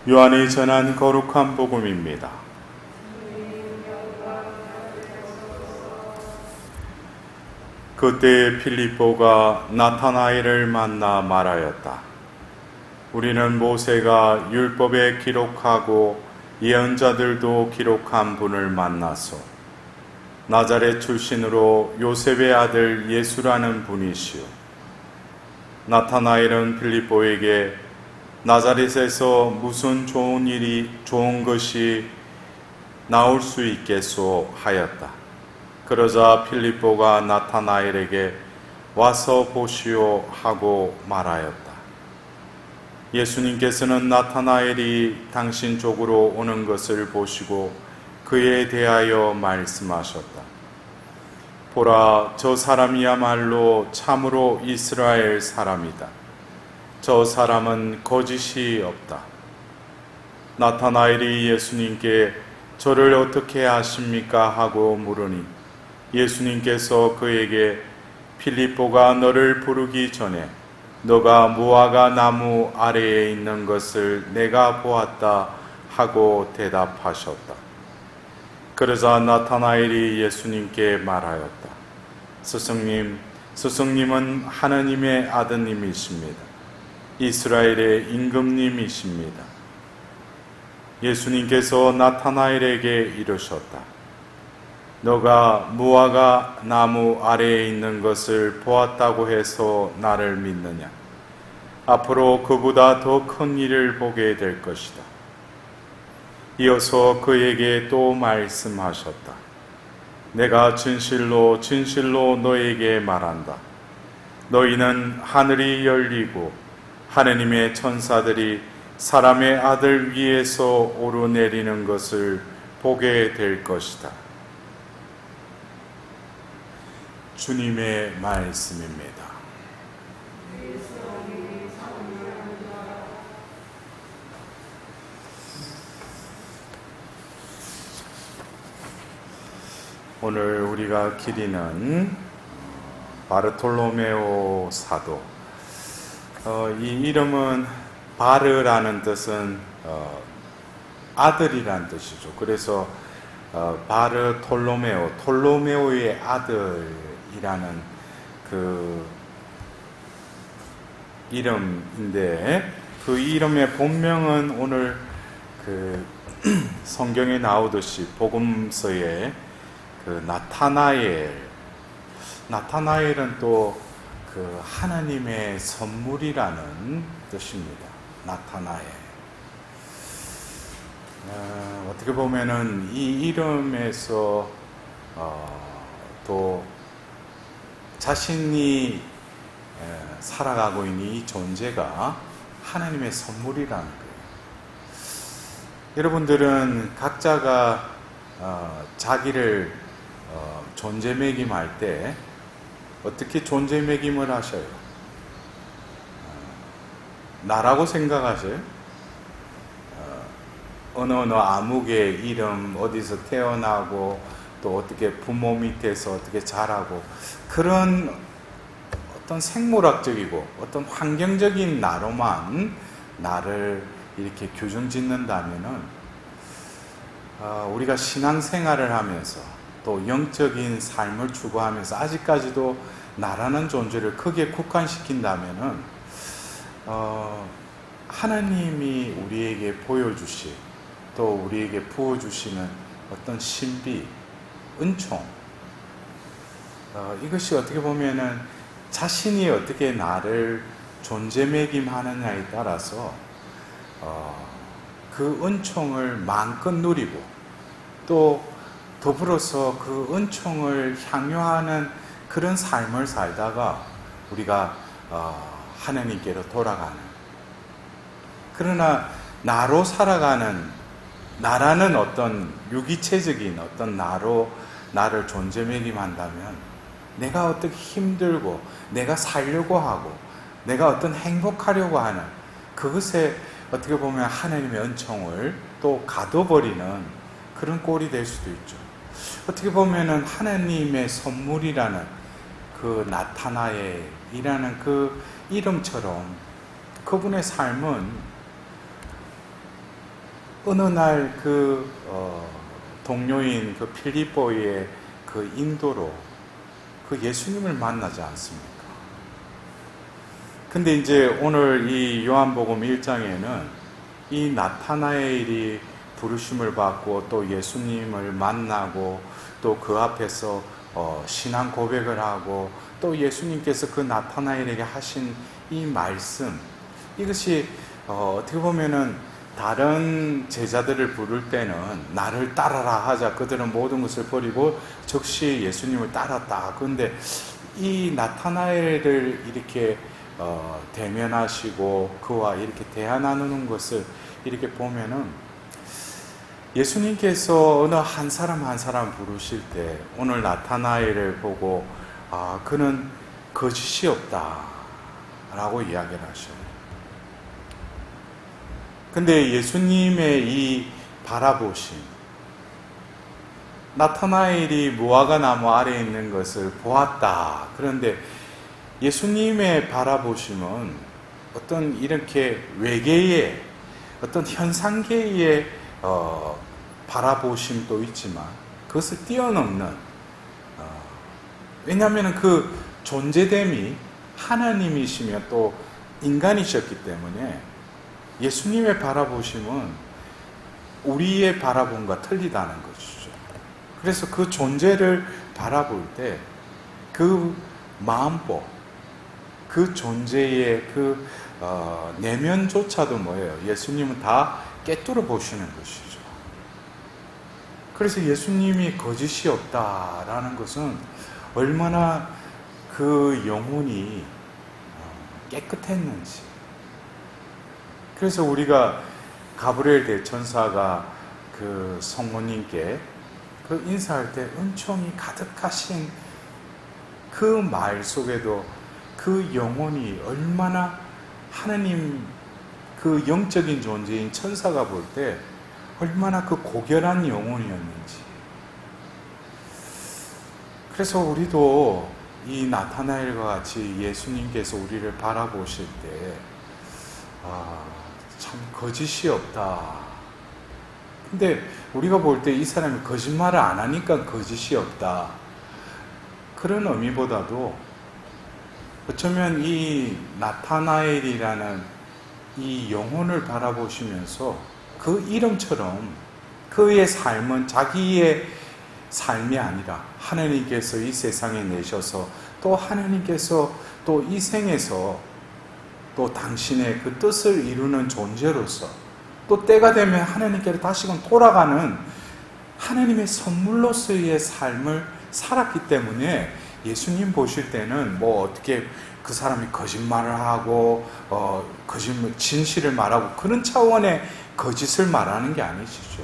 요한이 전한 거룩한 복음입니다. 그때 빌립보가 나타나엘을 만나 말하였다. 우리는 모세가 율법에 기록하고 예언자들도 기록한 분을 만나서 나자렛 출신으로 요셉의 아들 예수라는 분이시오. 나타나엘은 빌립보에게 나자렛에서 무슨 좋은 것이 나올 수 있겠소 하였다. 그러자 빌립보가 나타나엘에게 와서 보시오 하고 말하였다. 예수님께서는 나타나엘이 당신 쪽으로 오는 것을 보시고 그에 대하여 말씀하셨다. 보라, 저 사람이야말로 참으로 이스라엘 사람이다. 저 사람은 거짓이 없다. 나타나엘이 예수님께 저를 어떻게 아십니까? 하고 물으니 예수님께서 그에게 빌립보가 너를 부르기 전에 너가 무화과 나무 아래에 있는 것을 내가 보았다 하고 대답하셨다. 그러자 나타나엘이 예수님께 말하였다. 스승님은 하느님의 아드님이십니다. 이스라엘의 임금님이십니다. 예수님께서 나타나엘에게 이르셨다. 너가 무화과 나무 아래에 있는 것을 보았다고 해서 나를 믿느냐? 앞으로 그보다 더 큰 일을 보게 될 것이다. 이어서 그에게 또 말씀하셨다. 내가 진실로 너에게 말한다. 너희는 하늘이 열리고 하느님의 천사들이 사람의 아들 위에서 오르내리는 것을 보게 될 것이다. 주님의 말씀입니다. 오늘 우리가 기리는 바르톨로메오 사도. 이 이름은 바르라는 뜻은 아들이란 뜻이죠. 그래서 톨로메오의 아들이라는 그 이름인데 그 이름의 본명은 오늘 그 성경에 나오듯이 복음서에 그 나타나엘은 또 그 하나님의 선물이라는 뜻입니다. 나타나엘. 어떻게 보면은 이 이름에서 또 자신이 살아가고 있는 이 존재가 하나님의 선물이라는 거예요. 여러분들은 각자가 자기를 존재매김할 때 어떻게 존재매김을 하셔요? 나라고 생각하세요? 어느 암흑의 이름, 어디서 태어나고 또 어떻게 부모 밑에서 어떻게 자라고 그런 어떤 생물학적이고 어떤 환경적인 나로만 나를 이렇게 규정 짓는다면은 우리가 신앙생활을 하면서 또 영적인 삶을 추구하면서 아직까지도 나라는 존재를 크게 국한시킨다면은 하나님이 우리에게 보여주시 또 우리에게 부어주시는 어떤 신비, 은총 이것이 어떻게 보면은 자신이 어떻게 나를 존재매김하느냐에 따라서 그 은총을 마음껏 누리고 또 더불어서 그 은총을 향유하는 그런 삶을 살다가 우리가 하나님께로 돌아가는, 그러나 나로 살아가는, 나라는 어떤 유기체적인 어떤 나로 나를 존재매김한다면 내가 어떻게 힘들고 내가 살려고 하고 내가 어떤 행복하려고 하는 그것에 어떻게 보면 하나님의 은총을 또 가둬버리는 그런 꼴이 될 수도 있죠. 어떻게 보면은 하나님의 선물이라는 그 나타나엘이라는 그 이름처럼 그분의 삶은 어느 날 동료인 그 필리포의 그 인도로 그 예수님을 만나지 않습니까? 근데 이제 오늘 이 요한복음 1장에는 이 나타나엘이 부르심을 받고 또 예수님을 만나고 또 그 앞에서 신앙 고백을 하고 또 예수님께서 그 나타나엘에게 하신 이 말씀, 이것이 어떻게 보면은 다른 제자들을 부를 때는 나를 따라라 하자, 그들은 모든 것을 버리고 즉시 예수님을 따랐다. 그런데 이 나타나엘을 이렇게 대면하시고 그와 이렇게 대화 나누는 것을 이렇게 보면은 예수님께서 어느 한 사람 한 사람 부르실 때 오늘 나타나엘을 보고 그는 거짓이 없다 라고 이야기를 하셔요. 근데 예수님의 이 바라보심, 나타나엘이 무화과 나무 아래에 있는 것을 보았다. 그런데 예수님의 바라보심은 어떤 이렇게 외계의 어떤 현상계의 바라보심도 있지만 그것을 뛰어넘는, 왜냐하면 그 존재됨이 하나님이시며 또 인간이셨기 때문에 예수님의 바라보심은 우리의 바라봄과 틀리다는 것이죠. 그래서 그 존재를 바라볼 때 그 마음법, 그 존재의 그 내면조차도 뭐예요? 예수님은 다 깨뚫어 보시는 것이죠. 그래서 예수님이 거짓이 없다라는 것은 얼마나 그 영혼이 깨끗했는지. 그래서 우리가 가브리엘 대천사가 그 성모님께 그 인사할 때 은총이 가득하신 그 말 속에도 그 영혼이 얼마나 하느님 그 영적인 존재인 천사가 볼 때 얼마나 그 고결한 영혼이었는지. 그래서 우리도 이 나타나엘과 같이 예수님께서 우리를 바라보실 때 참 거짓이 없다. 근데 우리가 볼 때 이 사람이 거짓말을 안 하니까 거짓이 없다. 그런 의미보다도 어쩌면 이 나타나엘이라는 이 영혼을 바라보시면서 그 이름처럼 그의 삶은 자기의 삶이 아니라 하나님께서 이 세상에 내셔서 또 하나님께서 또 이 생에서 또 당신의 그 뜻을 이루는 존재로서 또 때가 되면 하나님께로 다시금 돌아가는 하나님의 선물로서의 삶을 살았기 때문에 예수님 보실 때는 뭐 어떻게 그 사람이 거짓말을 하고 거짓말 진실을 말하고 그런 차원의 거짓을 말하는 게 아니시죠.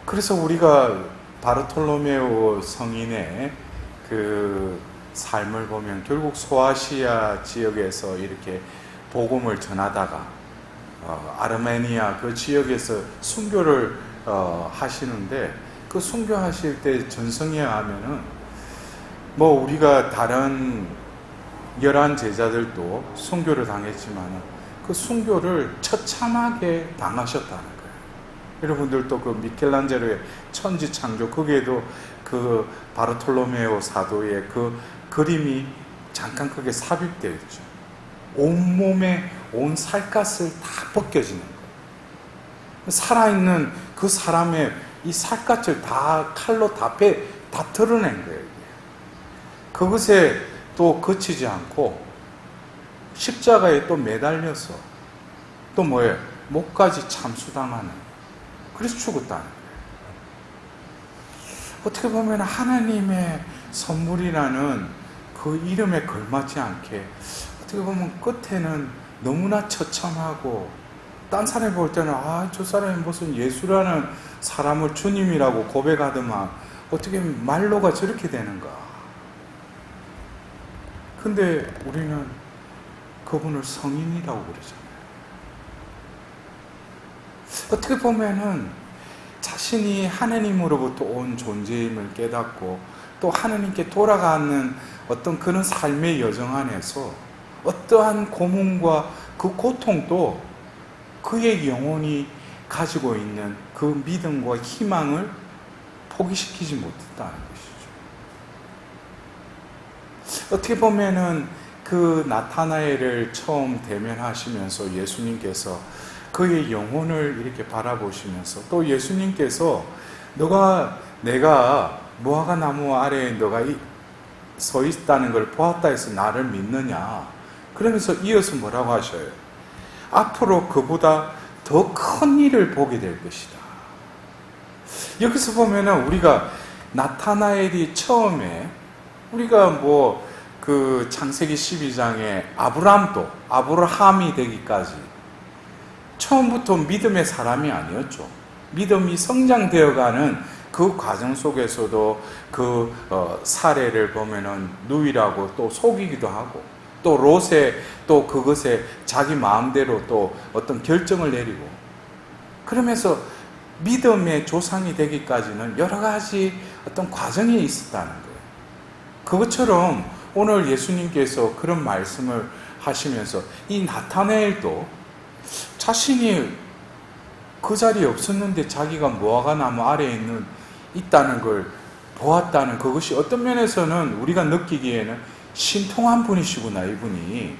그래서 우리가 바르톨로메오 성인의 그 삶을 보면 결국 소아시아 지역에서 이렇게 복음을 전하다가 아르메니아 그 지역에서 순교를 하시는데 그 순교하실 때 전성기에 하면은 뭐 우리가 다른 11 제자들도 순교를 당했지만 그 순교를 처참하게 당하셨다는 거예요. 여러분들도 그 미켈란젤로의 천지창조, 거기에도 그 바르톨로메오 사도의 그 그림이 잠깐 크게 삽입되어 있죠. 온몸에 온 살갗을 다 벗겨지는 거예요. 살아있는 그 사람의 이 살갗을 다 칼로 다 드러낸 거예요. 그것에 또 그치지 않고 십자가에 또 매달려서 또 뭐예요? 목까지 참수당하는, 그래서 죽었다는 거예요. 어떻게 보면 하나님의 선물이라는 그 이름에 걸맞지 않게 어떻게 보면 끝에는 너무나 처참하고 딴 사람이 볼 때는 저 사람이 무슨 예수라는 사람을 주님이라고 고백하더만 어떻게 말로가 저렇게 되는가. 근데 우리는 그분을 성인이라고 그러잖아요. 어떻게 보면은 자신이 하나님으로부터 온 존재임을 깨닫고 또 하나님께 돌아가는 어떤 그런 삶의 여정 안에서 어떠한 고문과 그 고통도 그의 영혼이 가지고 있는 그 믿음과 희망을 포기시키지 못했다는 것이죠. 어떻게 보면은 그 나타나엘을 처음 대면하시면서 예수님께서 그의 영혼을 이렇게 바라보시면서 또 예수님께서 내가 무화과 나무 아래에 너가 서 있다는 걸 보았다 해서 나를 믿느냐? 그러면서 이어서 뭐라고 하셔요? 앞으로 그보다 더 큰 일을 보게 될 것이다. 여기서 보면은 우리가 나타나엘이 처음에 우리가 그 창세기 12장에 아브라함이 되기까지 처음부터 믿음의 사람이 아니었죠. 믿음이 성장되어가는 그 과정 속에서도 그 사례를 보면은 누이라고 또 속이기도 하고 또 롯에 또 그것에 자기 마음대로 또 어떤 결정을 내리고 그러면서 믿음의 조상이 되기까지는 여러 가지 어떤 과정이 있었다는 거예요. 그것처럼 오늘 예수님께서 그런 말씀을 하시면서 이 나타나엘도 자신이 그 자리에 없었는데 자기가 무화과 나무 아래에 있다는 걸 보았다는 그것이 어떤 면에서는 우리가 느끼기에는 신통한 분이시구나, 이분이.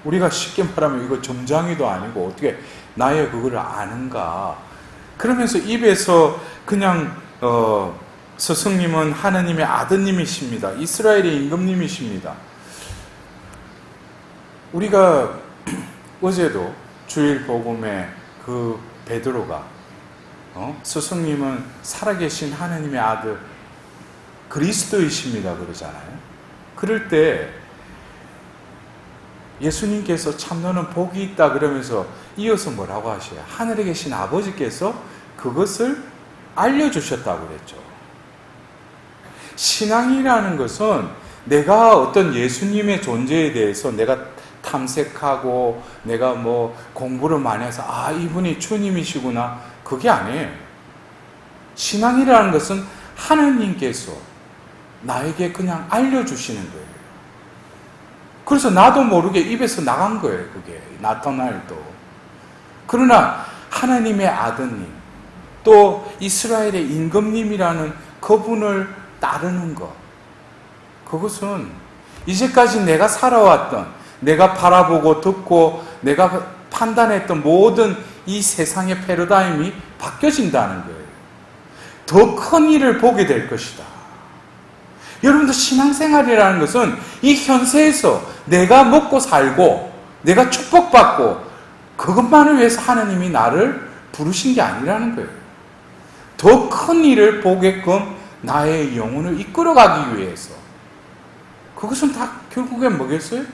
우리가 쉽게 말하면 이거 점장이도 아니고 어떻게 나의 그거를 아는가. 그러면서 입에서 그냥 스승님은 하느님의 아드님이십니다. 이스라엘의 임금님이십니다. 우리가 어제도 주일 복음에 그 베드로가 스승님은 살아계신 하느님의 아들 그리스도이십니다 그러잖아요. 그럴 때 예수님께서 참 너는 복이 있다 그러면서 이어서 뭐라고 하셔요? 하늘에 계신 아버지께서 그것을 알려주셨다고 그랬죠. 신앙이라는 것은 내가 어떤 예수님의 존재에 대해서 내가 탐색하고 내가 공부를 많이 해서 이분이 주님이시구나 그게 아니에요. 신앙이라는 것은 하느님께서 나에게 그냥 알려주시는 거예요. 그래서 나도 모르게 입에서 나간 거예요. 그게 나타날도. 그러나 하나님의 아드님 또 이스라엘의 임금님이라는 그분을 따르는 것, 그것은 이제까지 내가 살아왔던, 내가 바라보고 듣고 내가 판단했던 모든 이 세상의 패러다임이 바뀌어진다는 거예요. 더 큰 일을 보게 될 것이다. 여러분들 신앙생활이라는 것은 이 현세에서 내가 먹고 살고 내가 축복받고 그것만을 위해서 하나님이 나를 부르신 게 아니라는 거예요. 더 큰 일을 보게끔 나의 영혼을 이끌어가기 위해서. 그것은 다 결국엔 뭐겠어요?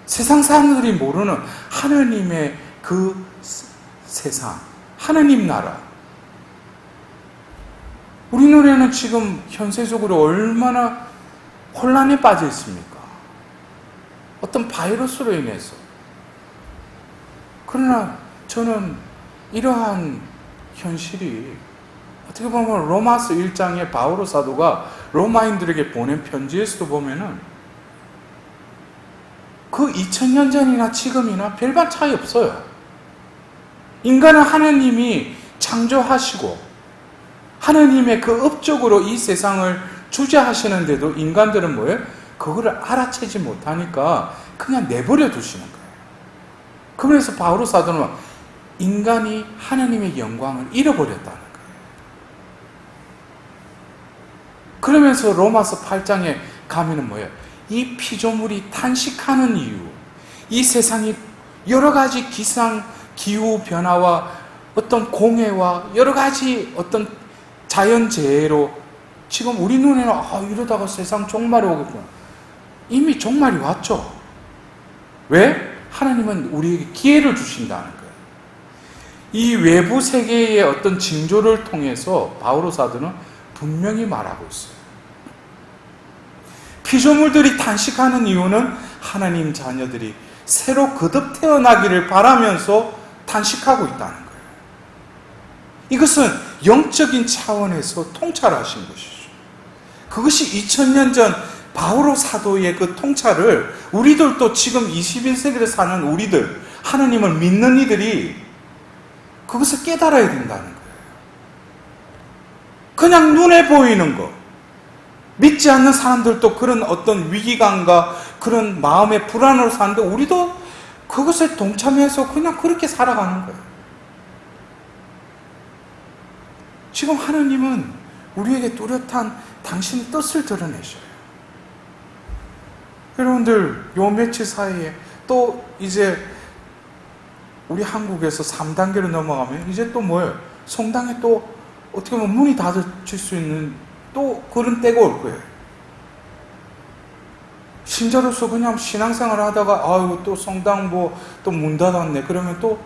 세상 사람들이 모르는 하나님의 그 세상, 하나님 나라. 우리 노래는 지금 현세적으로 얼마나 혼란에 빠져 있습니까? 어떤 바이러스로 인해서. 그러나 저는 이러한 현실이 어떻게 보면 로마서 1장에 바오로 사도가 로마인들에게 보낸 편지에서도 보면은 그 2000년 전이나 지금이나 별반 차이 없어요. 인간은 하나님이 창조하시고 하나님의 그 업적으로 이 세상을 주재하시는데도 인간들은 뭐예요? 그거를 알아채지 못하니까 그냥 내버려 두시는 거예요. 그래서 바오로 사도는 인간이 하나님의 영광을 잃어버렸다는 거예요. 그러면서 로마서 8장에 가면은 뭐예요? 이 피조물이 탄식하는 이유, 이 세상이 여러 가지 기후 변화와 어떤 공해와 여러 가지 어떤 자연재해로 지금 우리 눈에는 이러다가 세상 종말이 오겠구나. 이미 종말이 왔죠. 왜? 하나님은 우리에게 기회를 주신다는 거예요. 이 외부 세계의 어떤 징조를 통해서 바오로 사도는 분명히 말하고 있어요. 피조물들이 탄식하는 이유는 하나님 자녀들이 새로 거듭 태어나기를 바라면서 탄식하고 있다는 거예요. 이것은 영적인 차원에서 통찰하신 것이죠. 그것이 2000년 전 바오로 사도의 그 통찰을 우리들도 지금 21세기를 사는 우리들, 하나님을 믿는 이들이 그것을 깨달아야 된다는 거예요. 그냥 눈에 보이는 거, 믿지 않는 사람들도 그런 어떤 위기감과 그런 마음의 불안으로 사는데 우리도 그것을 동참해서 그냥 그렇게 살아가는 거예요. 지금 하나님은 우리에게 뚜렷한 당신의 뜻을 드러내셔요. 여러분들, 요 며칠 사이에 또 이제 우리 한국에서 3단계로 넘어가면 이제 또 뭐예요? 성당에 또 어떻게 보면 문이 닫힐 수 있는 또 그런 때가 올 거예요. 신자로서 그냥 신앙생활 하다가 아이고 또 성당 뭐 또 문 닫았네. 그러면 또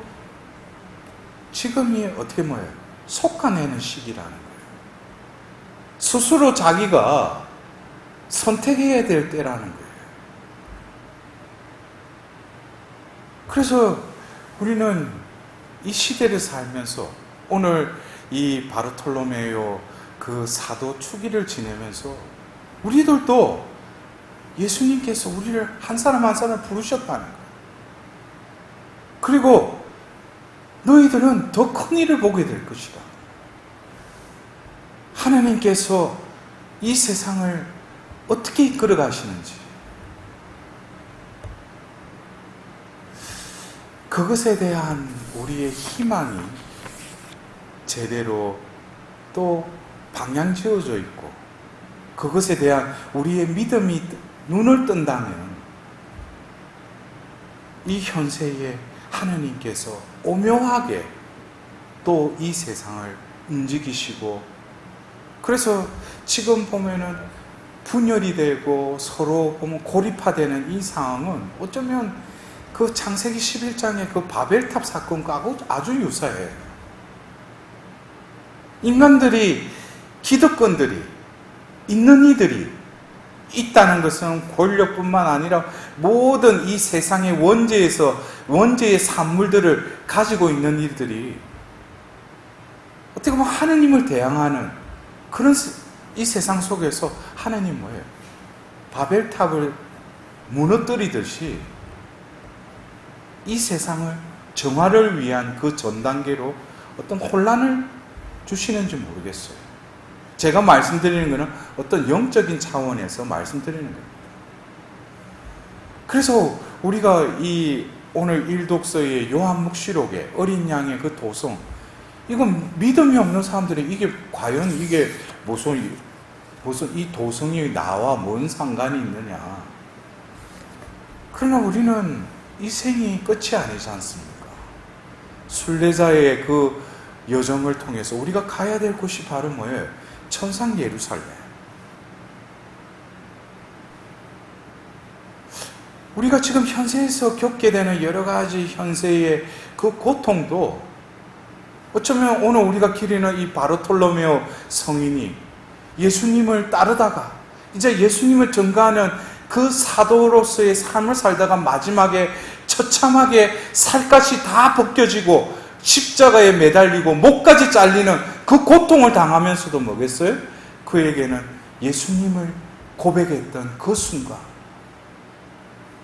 지금이 어떻게 뭐예요? 속아내는 시기라는 거예요. 스스로 자기가 선택해야 될 때라는 거예요. 그래서 우리는 이 시대를 살면서 오늘 이 바르톨로메오 그 사도 축일을 지내면서 우리들도 예수님께서 우리를 한 사람 한 사람 부르셨다는 거예요. 그리고 너희들은 더 큰 일을 보게 될 것이다. 하나님께서 이 세상을 어떻게 이끌어 가시는지 그것에 대한 우리의 희망이 제대로 또 방향 지어져 있고 그것에 대한 우리의 믿음이 눈을 뜬다면 이 현세에 하나님께서 오묘하게 또 이 세상을 움직이시고 그래서 지금 보면은 분열이 되고 서로 보면 고립화되는 이 상황은 어쩌면 그 창세기 11장의 그 바벨탑 사건과 아주 유사해요. 인간들이, 기득권들이, 있는 이들이 있다는 것은 권력뿐만 아니라 모든 이 세상의 원죄의 산물들을 가지고 있는 이들이 어떻게 보면 하나님을 대항하는 그런 이 세상 속에서 하나님 뭐예요? 바벨탑을 무너뜨리듯이 이 세상을 정화를 위한 그 전 단계로 어떤 혼란을 주시는지 모르겠어요. 제가 말씀드리는 것은 어떤 영적인 차원에서 말씀드리는 겁니다. 그래서 우리가 이 오늘 일독서의 요한묵시록의 어린 양의 그 도성, 이건 믿음이 없는 사람들이 이게 과연 이게 무슨 이 도성이 나와 뭔 상관이 있느냐. 그러나 우리는 이 생이 끝이 아니지 않습니까? 순례자의 그 여정을 통해서 우리가 가야 될 곳이 바로 뭐예요? 천상 예루살렘. 우리가 지금 현세에서 겪게 되는 여러 가지 현세의 그 고통도 어쩌면 오늘 우리가 기리는 이 바르톨로메오 성인이 예수님을 따르다가 이제 예수님을 전가하는 그 사도로서의 삶을 살다가 마지막에 처참하게 살갗이 다 벗겨지고 십자가에 매달리고 목까지 잘리는 그 고통을 당하면서도 뭐겠어요? 그에게는 예수님을 고백했던 그 순간,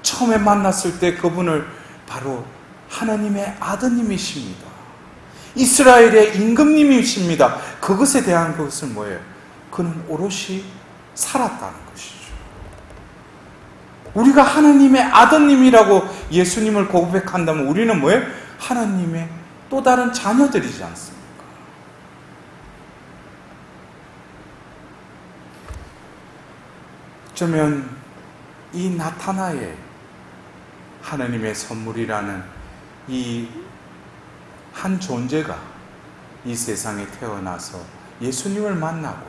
처음에 만났을 때 그분을 바로 하나님의 아드님이십니다. 이스라엘의 임금님이십니다. 그것에 대한 것은 뭐예요? 그는 오롯이 살았다는 것이죠. 우리가 하나님의 아드님이라고 예수님을 고백한다면 우리는 뭐예요? 하나님의 또 다른 자녀들이지 않습니까? 어쩌면 이 나타나의 하나님의 선물이라는 이 한 존재가 이 세상에 태어나서 예수님을 만나고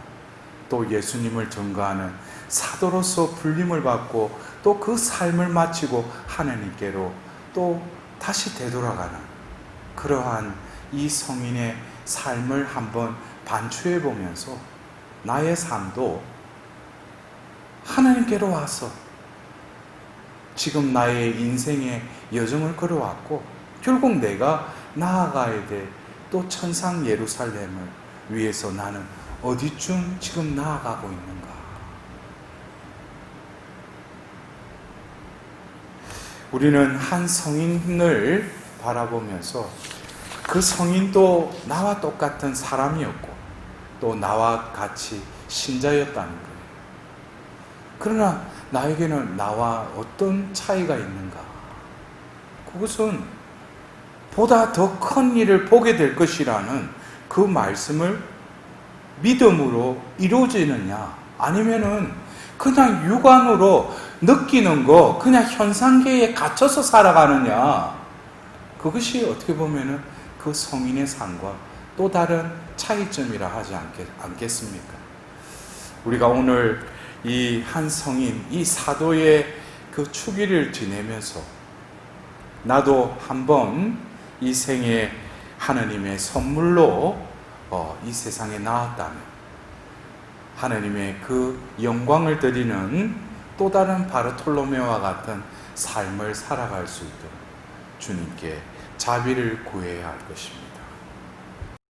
또 예수님을 전가하는 사도로서 불림을 받고 또 그 삶을 마치고 하나님께로 또 다시 되돌아가는 그러한 이 성인의 삶을 한번 반추해 보면서 나의 삶도 하나님께로 와서 지금 나의 인생의 여정을 걸어왔고 결국 내가 나아가야 될 또 천상 예루살렘을 위해서 나는 어디쯤 지금 나아가고 있는가? 우리는 한 성인을 바라보면서 그 성인도 나와 똑같은 사람이었고 또 나와 같이 신자였다는 거예요. 그러나 나에게는 나와 어떤 차이가 있는가? 그것은 보다 더 큰 일을 보게 될 것이라는 그 말씀을 믿음으로 이루어지느냐, 아니면은 그냥 육안으로 느끼는 거, 그냥 현상계에 갇혀서 살아가느냐, 그것이 어떻게 보면은 그 성인의 삶과 또 다른 차이점이라 하지 않겠습니까? 우리가 오늘 이 한 성인, 이 사도의 그 추기를 지내면서 나도 한번 이 생에 하나님의 선물로 이 세상에 나왔다면 하나님의 그 영광을 드리는 또 다른 바르톨로메와 같은 삶을 살아갈 수 있도록 주님께 자비를 구해야 할 것입니다.